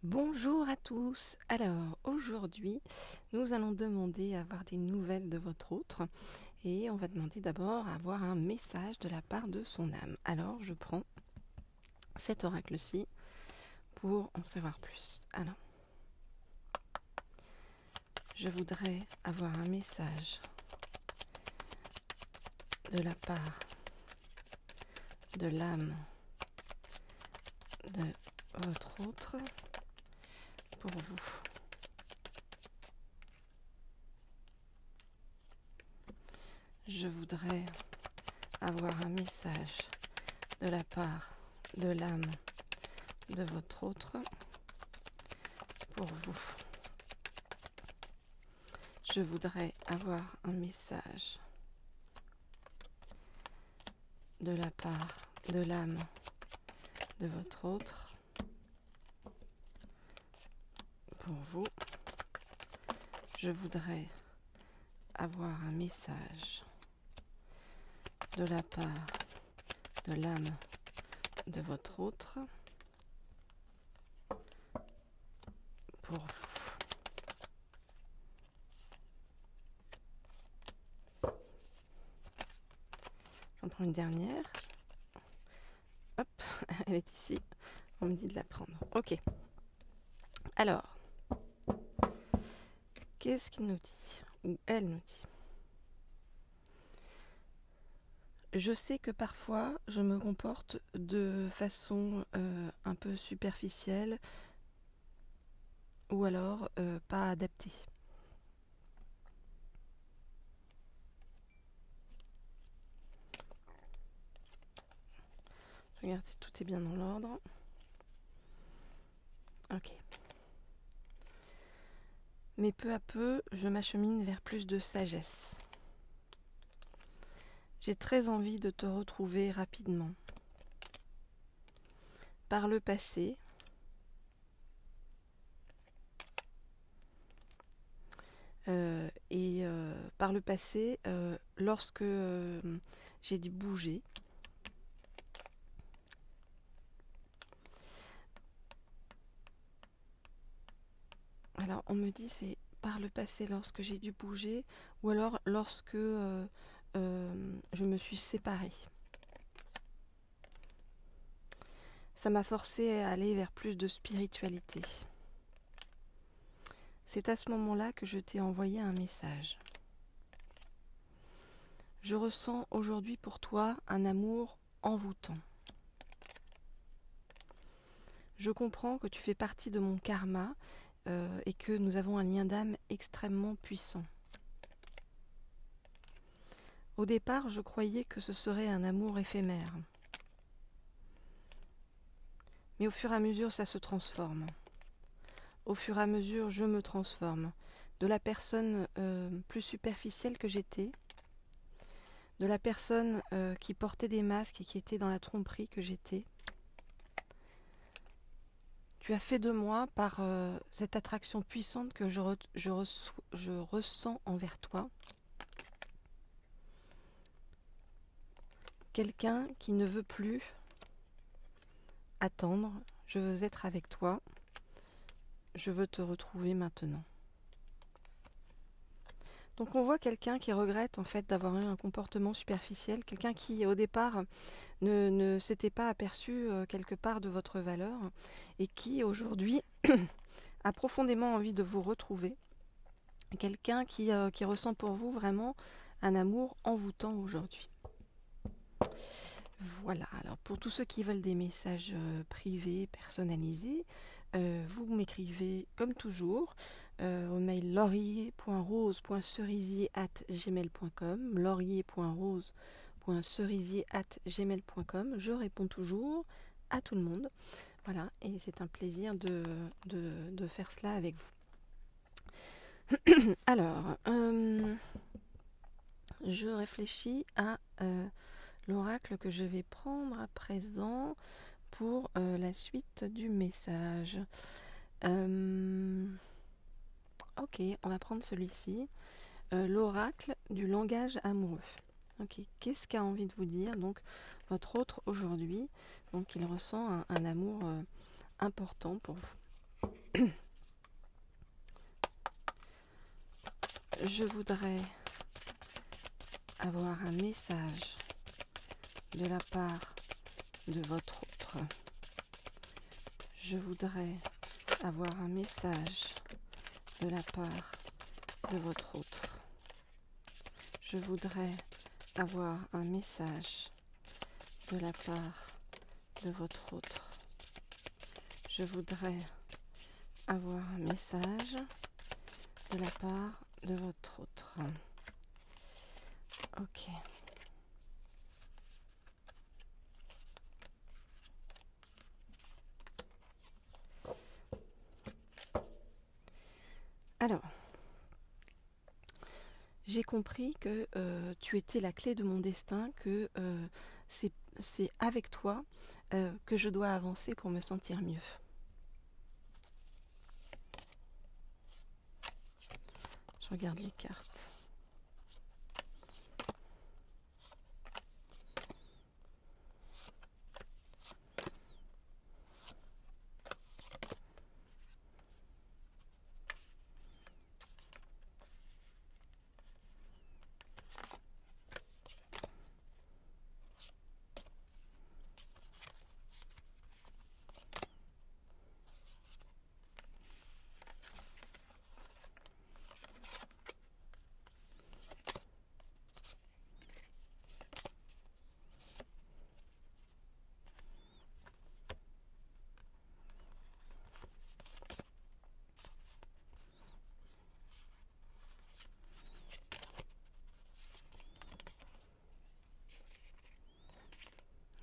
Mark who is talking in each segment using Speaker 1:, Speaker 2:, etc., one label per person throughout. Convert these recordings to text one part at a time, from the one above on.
Speaker 1: Bonjour à tous. Alors aujourd'hui, nous allons demander à avoir des nouvelles de votre autre et on va demander d'abord à avoir un message de la part de son âme. Alors je prends cet oracle-ci pour en savoir plus. Alors, je voudrais avoir un message de la part de l'âme de votre autre pour vous. Je voudrais avoir un message de la part de l'âme de votre autre pour vous. Je voudrais avoir un message de la part de l'âme de votre autre pour vous. Je voudrais avoir un message de la part de l'âme de votre autre pour vous. J'en prends une dernière. Hop, elle est ici. On me dit de la prendre. Ok. Alors, qu'est-ce qu'il nous dit? Ou elle nous dit? Je sais que parfois, je me comporte de façon un peu superficielle ou alors pas adaptée. Je regarde si tout est bien dans l'ordre. Ok. Mais peu à peu, je m'achemine vers plus de sagesse. J'ai très envie de te retrouver rapidement. Par le passé, par le passé, lorsque j'ai dû bouger, alors on me dit c'est par le passé lorsque j'ai dû bouger ou alors lorsque je me suis séparée. Ça m'a forcé à aller vers plus de spiritualité. C'est à ce moment-là que je t'ai envoyé un message. Je ressens aujourd'hui pour toi un amour envoûtant. Je comprends que tu fais partie de mon karma et que nous avons un lien d'âme extrêmement puissant. Au départ, je croyais que ce serait un amour éphémère. Mais au fur et à mesure, ça se transforme. Au fur et à mesure, je me transforme. De la personne plus superficielle que j'étais, de la personne qui portait des masques et qui était dans la tromperie que j'étais. Tu as fait de moi, par cette attraction puissante que je ressens envers toi, quelqu'un qui ne veut plus attendre. Je veux être avec toi. Je veux te retrouver maintenant. Donc on voit quelqu'un qui regrette en fait d'avoir eu un comportement superficiel, quelqu'un qui au départ ne s'était pas aperçu quelque part de votre valeur et qui aujourd'hui a profondément envie de vous retrouver. Quelqu'un qui ressent pour vous vraiment un amour envoûtant aujourd'hui. Voilà, alors pour tous ceux qui veulent des messages privés, personnalisés, vous m'écrivez comme toujours au mail laurier.rose.cerisier@gmail.com, laurier.rose.cerisier@gmail.com. Je réponds toujours à tout le monde. Voilà, et c'est un plaisir de faire cela avec vous. Alors, je réfléchis à l'oracle que je vais prendre à présent pour la suite du message. Ok, on va prendre celui-ci. L'oracle du langage amoureux. Ok, qu'est-ce qu'a envie de vous dire donc votre autre aujourd'hui? Donc il ressent un amour important pour vous. Je voudrais avoir un message de la part de votre autre. Je voudrais avoir un message de la part de votre autre. Je voudrais avoir un message de la part de votre autre. Je voudrais avoir un message de la part de votre autre. Ok. Alors, j'ai compris que tu étais la clé de mon destin, que c'est avec toi que je dois avancer pour me sentir mieux. Je regarde les cartes.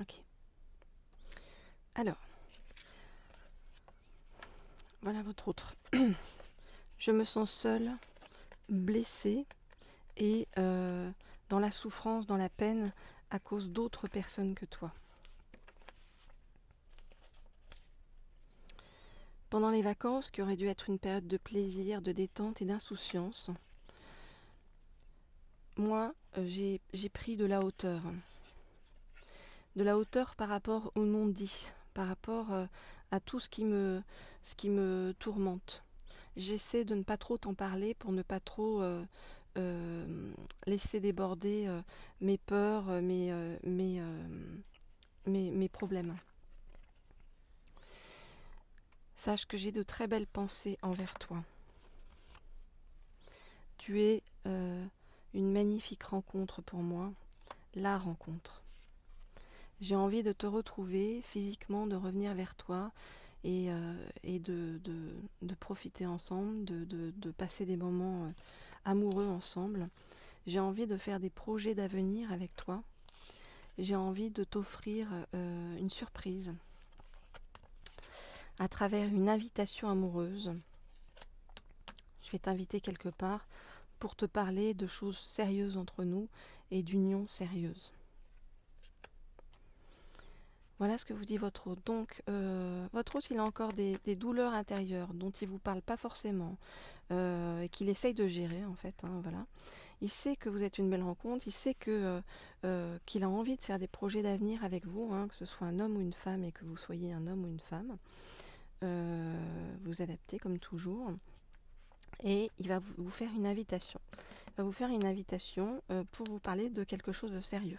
Speaker 1: Ok. Alors, voilà votre autre. Je me sens seule, blessée et dans la souffrance, dans la peine à cause d'autres personnes que toi. Pendant les vacances, qui auraient dû être une période de plaisir, de détente et d'insouciance, moi, j'ai pris de la hauteur. De la hauteur par rapport au non-dit, par rapport à tout ce qui me tourmente. J'essaie de ne pas trop t'en parler pour ne pas trop laisser déborder mes peurs, mes problèmes. Sache que j'ai de très belles pensées envers toi. Tu es une magnifique rencontre pour moi, la rencontre. J'ai envie de te retrouver physiquement, de revenir vers toi et de profiter ensemble, de passer des moments amoureux ensemble. J'ai envie de faire des projets d'avenir avec toi. J'ai envie de t'offrir une surprise à travers une invitation amoureuse. Je vais t'inviter quelque part pour te parler de choses sérieuses entre nous et d'union sérieuse. Voilà ce que vous dit votre hôte. Donc, votre hôte, il a encore des douleurs intérieures dont il ne vous parle pas forcément et qu'il essaye de gérer, en fait. Hein, voilà. Il sait que vous êtes une belle rencontre, il sait que qu'il a envie de faire des projets d'avenir avec vous, hein, que ce soit un homme ou une femme et que vous soyez un homme ou une femme. Vous adaptez comme toujours. Et il va vous faire une invitation. Il va vous faire une invitation pour vous parler de quelque chose de sérieux.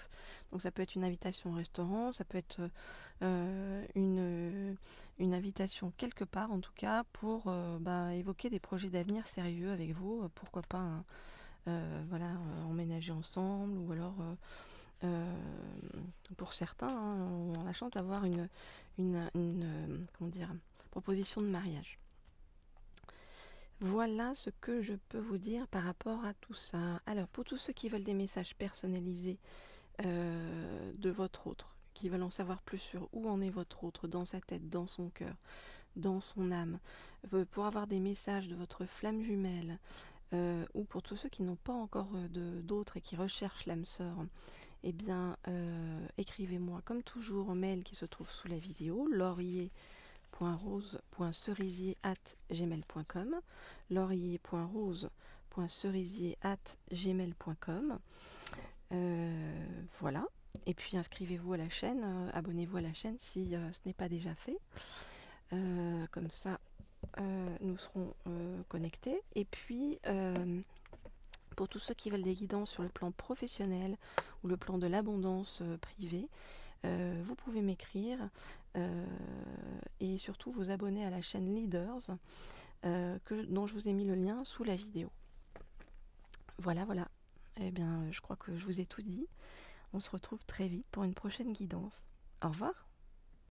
Speaker 1: Donc ça peut être une invitation au restaurant, ça peut être une invitation quelque part en tout cas pour évoquer des projets d'avenir sérieux avec vous. Pourquoi pas emménager ensemble ou alors pour certains on a la chance d'avoir comment dire, proposition de mariage. Voilà ce que je peux vous dire par rapport à tout ça. Alors, pour tous ceux qui veulent des messages personnalisés de votre autre, qui veulent en savoir plus sur où en est votre autre, dans sa tête, dans son cœur, dans son âme, pour avoir des messages de votre flamme jumelle, ou pour tous ceux qui n'ont pas encore d'autres et qui recherchent l'âme sœur, eh bien, écrivez-moi comme toujours au mail qui se trouve sous la vidéo, laurier.rose.cerisier@gmail.com, laurier.rose.cerisier@gmail.com. Voilà. Et puis inscrivez-vous à la chaîne, abonnez-vous à la chaîne si ce n'est pas déjà fait. Comme ça, nous serons connectés. Et puis, pour tous ceux qui veulent des guidances sur le plan professionnel ou le plan de l'abondance privée, vous pouvez m'écrire et surtout vous abonner à la chaîne Leaders dont je vous ai mis le lien sous la vidéo. Voilà. Eh bien, je crois que je vous ai tout dit. On se retrouve très vite pour une prochaine guidance. Au revoir.